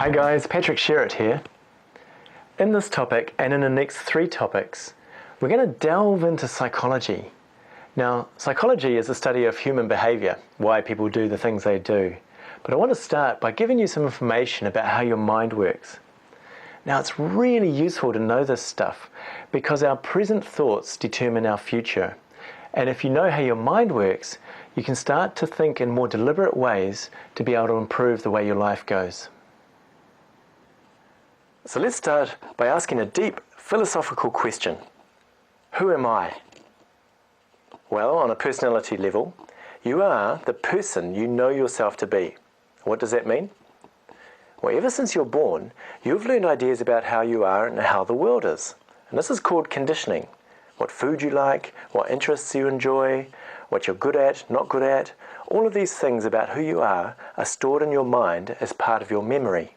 Hi guys, Patrick Sherritt here. In this topic and in the next 3 topics, we're going to delve into psychology. Now, psychology is the study of human behavior, why people do the things they do. But I want to start by giving you some information about how your mind works. Now, it's really useful to know this stuff because our present thoughts determine our future. And if you know how your mind works, you can start to think in more deliberate ways to be able to improve the way your life goes. So let's start by asking a deep philosophical question. Who am I? Well, on a personality level, you are the person you know yourself to be. What does that mean? Well, ever since you're born, you've learned ideas about how you are and how the world is. And this is called conditioning. What food you like, what interests you enjoy, what you're good at, not good at, all of these things about who you are stored in your mind as part of your memory.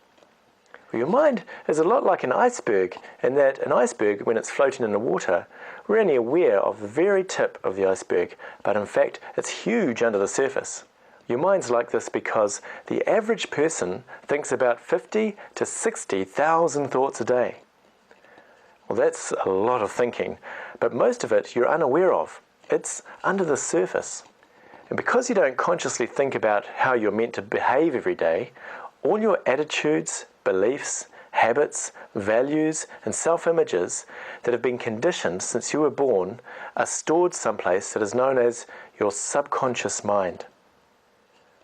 Your mind is a lot like an iceberg in that an iceberg, when it's floating in the water, we're only aware of the very tip of the iceberg, but in fact it's huge under the surface. Your mind's like this because the average person thinks about 50 to 60,000 thoughts a day. Well, that's a lot of thinking, but most of it you're unaware of. It's under the surface. And because you don't consciously think about how you're meant to behave every day, all your attitudes, beliefs, habits, values, and self-images that have been conditioned since you were born are stored someplace that is known as your subconscious mind.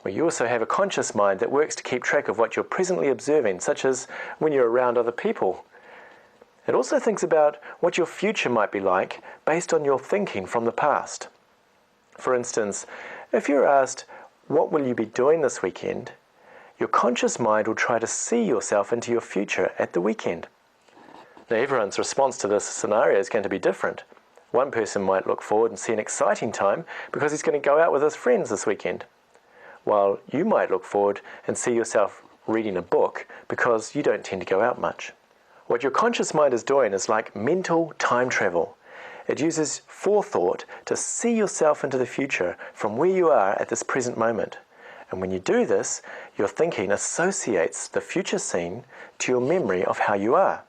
Well, you also have a conscious mind that works to keep track of what you're presently observing, such as when you're around other people. It also thinks about what your future might be like based on your thinking from the past. For instance, if you're asked, what will you be doing this weekend? Your conscious mind will try to see yourself into your future at the weekend. Now, everyone's response to this scenario is going to be different. One person might look forward and see an exciting time because he's going to go out with his friends this weekend, while you might look forward and see yourself reading a book because you don't tend to go out much. What your conscious mind is doing is like mental time travel. It uses forethought to see yourself into the future from where you are at this present moment. And when you do this, your thinking associates the future scene to your memory of how you are.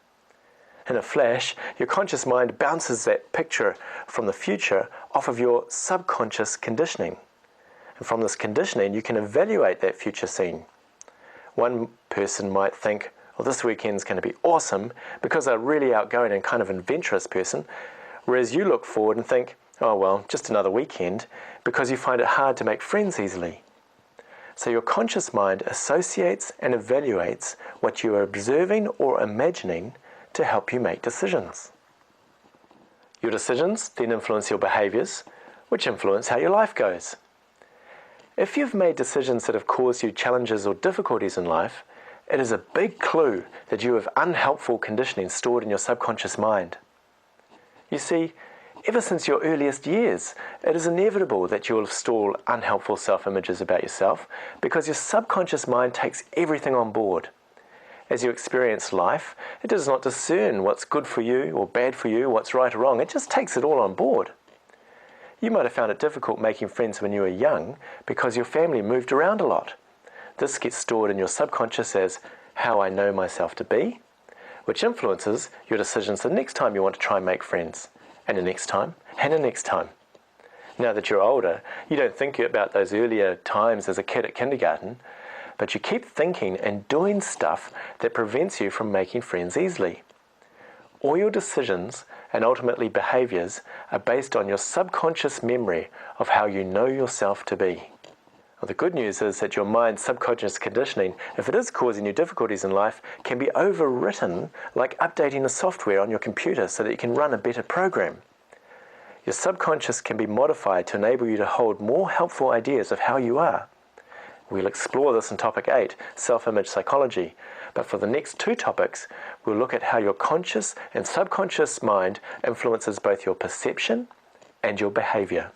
In a flash, your conscious mind bounces that picture from the future off of your subconscious conditioning. And from this conditioning, you can evaluate that future scene. One person might think, well, this weekend's going to be awesome because they're really outgoing and kind of adventurous person, whereas you look forward and think, oh well, just another weekend, because you find it hard to make friends easily. So your conscious mind associates and evaluates what you are observing or imagining to help you make decisions. Your decisions then influence your behaviors, which influence how your life goes. If you've made decisions that have caused you challenges or difficulties in life, it is a big clue that you have unhelpful conditioning stored in your subconscious mind. You see, ever since your earliest years, it is inevitable that you will have stored unhelpful self-images about yourself because your subconscious mind takes everything on board. As you experience life, it does not discern what's good for you or bad for you, what's right or wrong. It just takes it all on board. You might have found it difficult making friends when you were young because your family moved around a lot. This gets stored in your subconscious as how I know myself to be, which influences your decisions the next time you want to try and make friends. And the next time, and the next time. Now that you're older, you don't think about those earlier times as a kid at kindergarten, but you keep thinking and doing stuff that prevents you from making friends easily. All your decisions and ultimately behaviors are based on your subconscious memory of how you know yourself to be. Well, the good news is that your mind's subconscious conditioning, if it is causing you difficulties in life, can be overwritten like updating the software on your computer so that you can run a better program. Your subconscious can be modified to enable you to hold more helpful ideas of how you are. We'll explore this in topic 8, self-image psychology, but for the next 2 topics, we'll look at how your conscious and subconscious mind influences both your perception and your behavior.